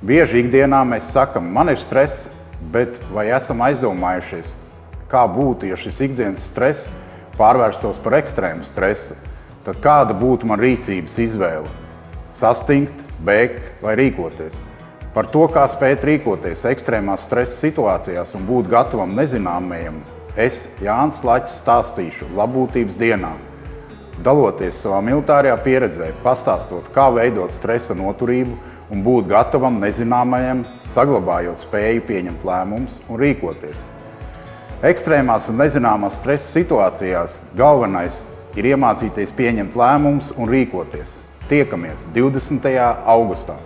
Bieži ikdienā mēs sakam, man ir stress, bet vai esam aizdomājušies, kā būtu, ja šis ikdienas stress pārvērstos par ekstrēmu stresu? Tad kāda būtu man rīcības izvēle? Sastingt, bēgt vai rīkoties? Par to, kā spēt rīkoties ekstrēmās stresa situācijās un būt gatavam nezināmajam, es, Jānis Laķis, stāstīšu Labbūtības dienā. Daloties savā militārajā pieredzē, pastāstot, kā veidot stresa noturību un būt gatavam nezināmajam, saglabājot spēju pieņemt lēmumus un rīkoties. Ekstrēmās un nezināmās stresa situācijās galvenais ir iemācīties pieņemt lēmumus un rīkoties. Tiekamies 20. augustā!